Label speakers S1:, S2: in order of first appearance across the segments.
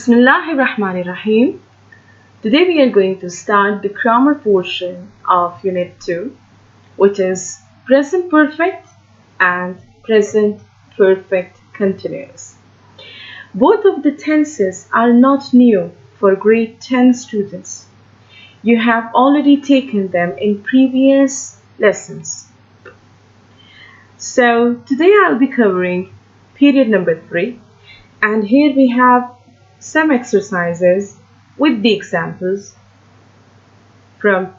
S1: Bismillahirrahmanirrahim. Today we are going to start the grammar portion of Unit 2, which is present perfect and present perfect continuous. Both of the tenses are not new for grade 10 students. You have already taken them in previous lessons. So today I'll be covering period number 3, and here we have some exercises with the examples from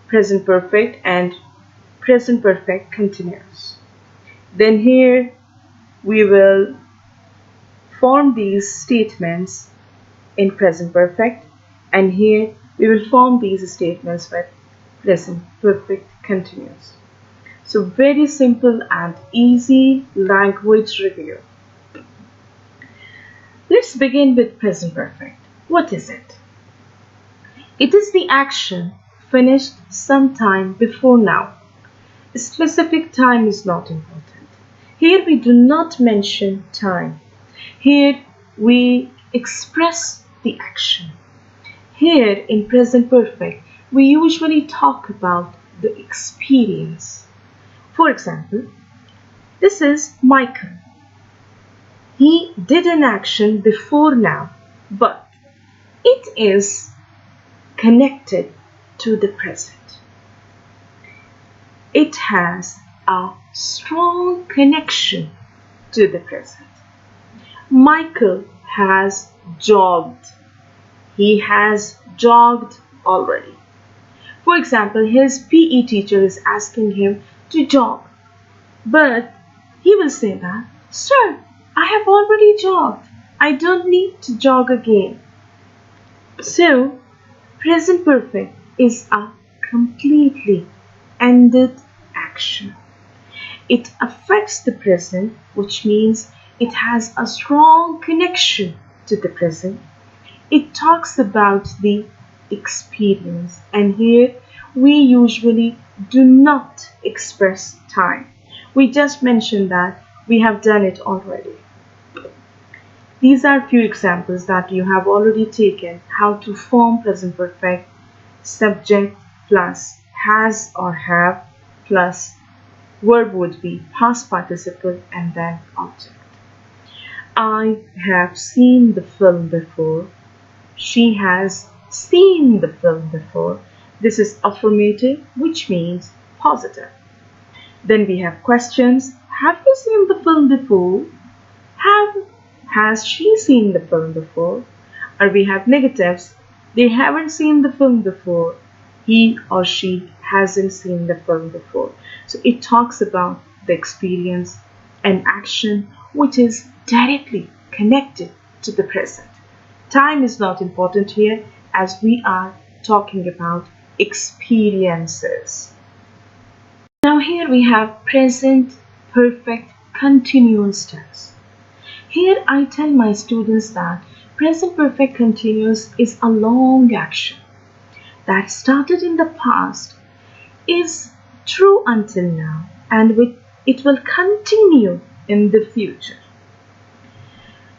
S1: present perfect and present perfect continuous. Then here we will form these statements in present perfect, and here we will form these statements with present perfect continuous. So very simple and easy language review. Let's begin with present perfect. What is it? It is the action finished sometime before now. A specific time is not important. Here we do not mention time. Here we express the action. Here in present perfect, we usually talk about the experience. For example, this is Michael. He did an action before now, but it is connected to the present. It has a strong connection to the present. Michael has jogged. He has jogged already. For example, his PE teacher is asking him to jog, but he will say that, "Sir, I have already jogged. I don't need to jog again." So, present perfect is a completely ended action. It affects the present, which means it has a strong connection to the present. It talks about the experience, and here we usually do not express time. We just mentioned that we have done it already. These are few examples that you have already taken how to form present perfect: subject plus has or have plus verb would be past participle and then object. I have seen the film before. She has seen the film before. This is affirmative, which means positive. Then we have questions. Have you seen the film before? Has she seen the film before? Or we have negatives. They haven't seen the film before. He or she hasn't seen the film before. So it talks about the experience and action which is directly connected to the present. Time is not important here as we are talking about experiences. Now here we have present perfect continuous tense. Here I tell my students that present perfect continuous is a long action that started in the past, is true until now, and it will continue in the future.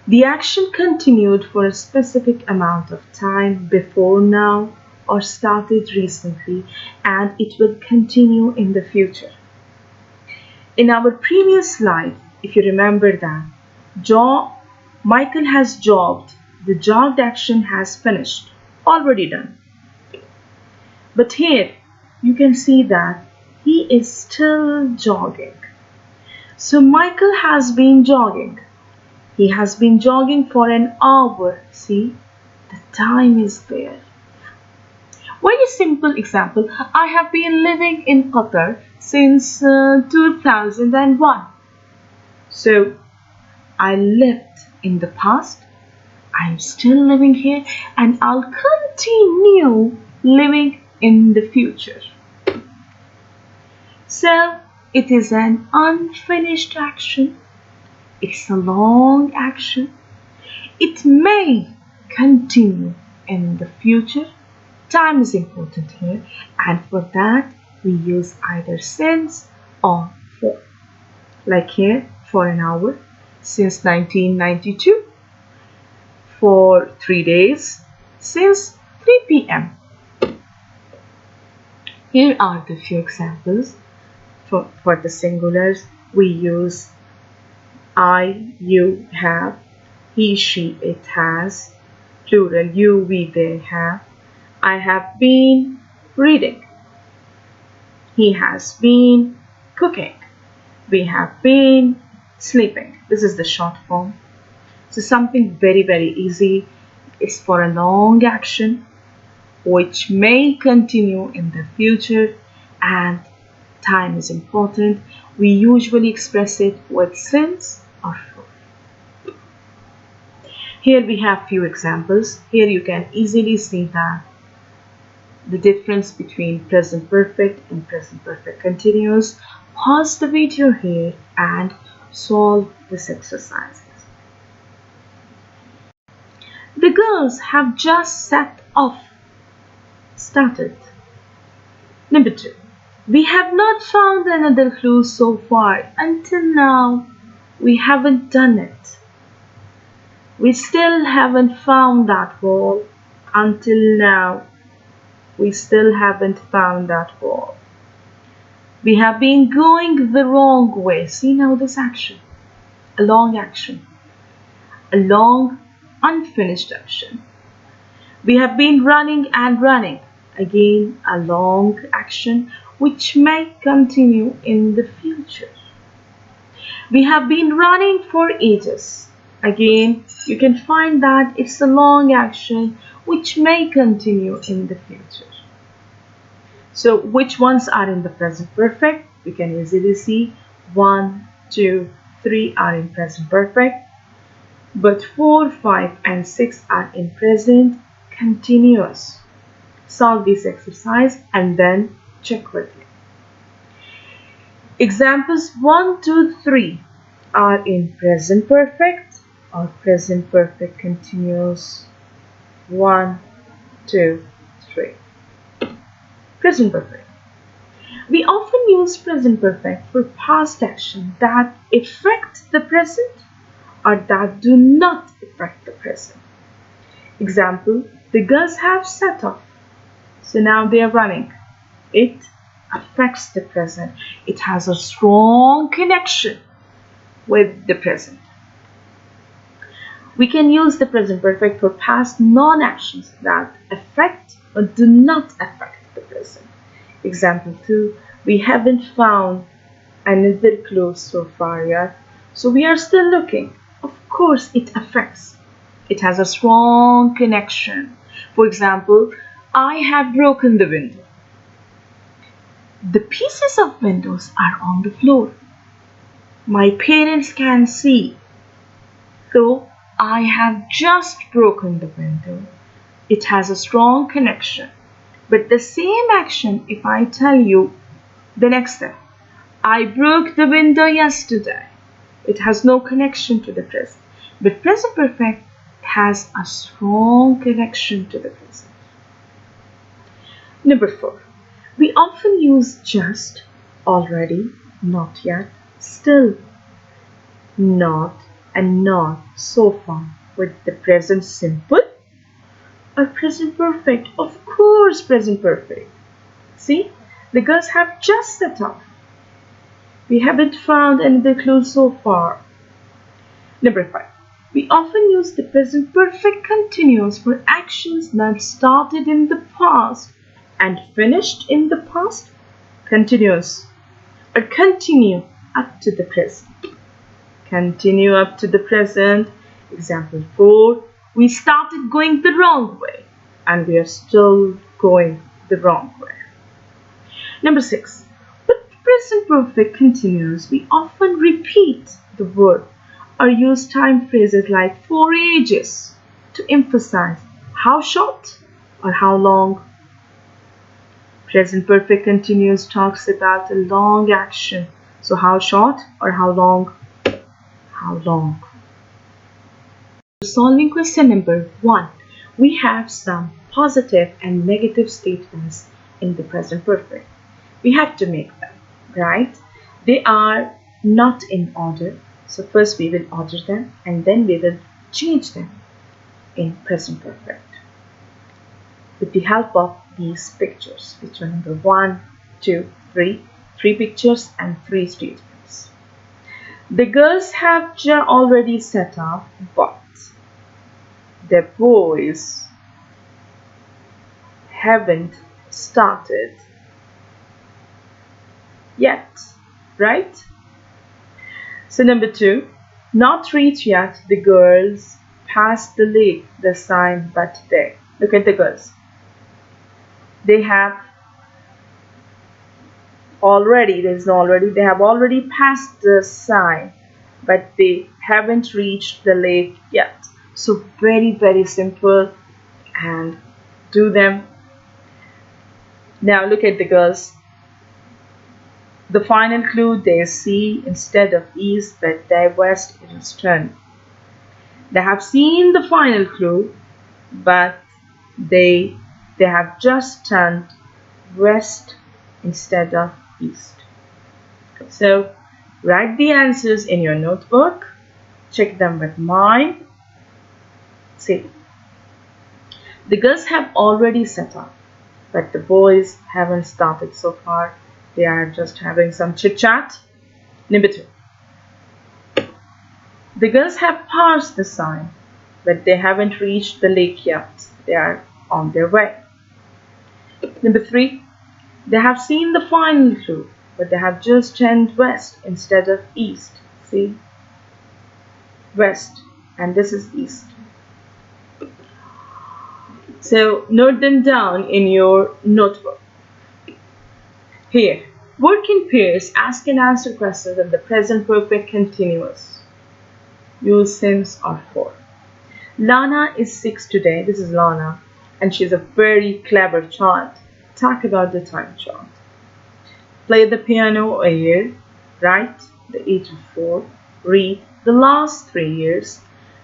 S1: The action continued for a specific amount of time before now or started recently, and it will continue in the future. In our previous slide, if you remember that, Michael has jogged. The jogged action has finished, already done. But here you can see that he is still jogging. So Michael has been jogging. He has been jogging for an hour. See, the time is there. Very simple example. I have been living in Qatar since 2001. So I lived in the past, I'm still living here, and I'll continue living in the future. So it is an unfinished action. It's a long action. It may continue in the future. Time is important here, and for that we use either since or for. Like here, for an hour, since 1992. for 3 days since 3 p.m. Here are the few examples. For the singulars, we use I, you, have, he, she, it has, plural, you, we, they have. I have been reading. He has been cooking. We have been sleeping. This is the short form. So something very, very easy is for a long action which may continue in the future, and time is important. We usually express it with since or for. Here we have few examples. Here you can easily see that the difference between present perfect and present perfect continuous. Pause the video here and solve this exercise. The girls have just set off. Started. Number 2. We have not found another clue so far. Until now, we haven't done it. We still haven't found that wall. Until now, we still haven't found that wall. We have been going the wrong way. See now this action. A long action. A long, unfinished action. We have been running and running. Again, a long action which may continue in the future. We have been running for ages. Again, you can find that it's a long action which may continue in the future. So, which ones are in the present perfect? We can easily see 1, 2, 3 are in present perfect, but 4, 5, and 6 are in present continuous. Solve this exercise and then check with me. Examples 1, 2, 3 are in present perfect or present perfect continuous. 1, 2, 3. Present perfect. We often use present perfect for past action that affect the present or that do not affect the present. Example, the girls have set off. So now they are running. It affects the present. It has a strong connection with the present. We can use the present perfect for past non-actions that affect or do not affect the present. Example 2, we haven't found another clue so far yet, so we are still looking. Of course, it affects. It has a strong connection. For example, I have broken the window. The pieces of windows are on the floor. My parents can see. So I have just broken the window. It has a strong connection. But the same action, if I tell you the next step, I broke the window yesterday, it has no connection to the present. But present perfect has a strong connection to the present. Number 4. We often use just, already, not yet, still, not, and not so far with the present simple or present perfect. Of course, present perfect. See, the girls have just set off. We haven't found another clue so far. Number 5. We often use the present perfect continuous for actions that started in the past and finished in the past. Continuous or continue up to the present. Continue up to the present. Example 4. We started going the wrong way and we are still going the wrong way. Number 6. With present perfect continuous, we often repeat the word or use time phrases like for ages to emphasize how short or how long. Present perfect continuous talks about a long action. So how short or how long? How long. Solving question number 1. We have some positive and negative statements in the present perfect. We have to make them, right? They are not in order. So first we will order them and then we will change them. in present perfect with the help of these pictures. Picture number 1, 2, 3. 3 pictures and 3 statements. The girls have already set up, but the boys haven't started yet, right? So number 2, not reached yet, the girls passed the lake, the sign, but they. Look at the girls. They have already, there's no already, they have already passed the sign, but they haven't reached the lake yet. So very, very simple, and do them. Now look at the girls. The final clue, they see instead of east, but their west it is turned. They have seen the final clue, but they have just turned west instead of east. So write the answers in your notebook. Check them with mine. See, the girls have already set up, but the boys haven't started so far. They are just having some chit chat. Number 2, the girls have passed the sign, but they haven't reached the lake yet. They are on their way. Number 3, they have seen the final clue, but they have just turned west instead of east. See? West, and this is east. So note them down in your notebook. Here, work in pairs, ask and answer questions in the present perfect continuous. Use since or for. Lana is 6 today. This is Lana, and she's a very clever child. Talk about the time child. Play the piano a year. Write the age of 4. Read the last 3 years.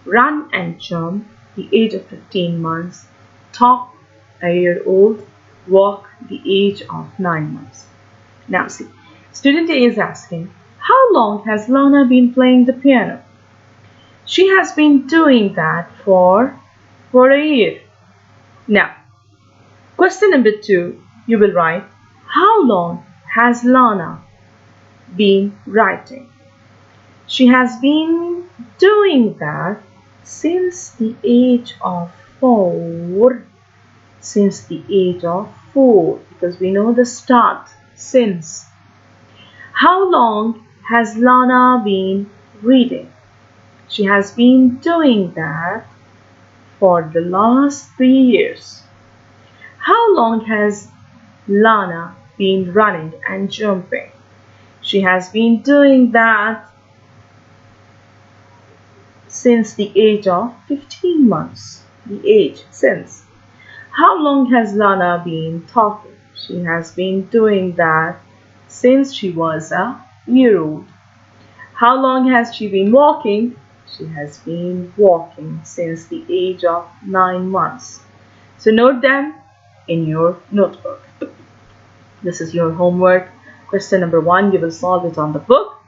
S1: Run and jump the age of 15 months. Talk a year old. Walk the age of 9 months. Now see, student A is asking, how long has Lana been playing the piano? She has been doing that for a year. Now, question number 2, you will write, how long has Lana been writing? She has been doing that since the age of 4. Since the age of 4, because we know the start, since. How long has Lana been reading? She has been doing that for the last 3 years. How long has Lana been running and jumping? She has been doing that since the age of 15 months. The age, since. How long has Lana been talking? She has been doing that since she was a year old. How long has she been walking? She has been walking since the age of 9 months. So note them in your notebook. This is your homework. Question number 1, you will solve it on the book.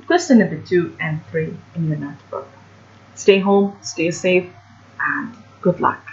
S1: Question number 2 and 3 in your notebook. Stay home, stay safe, and good luck.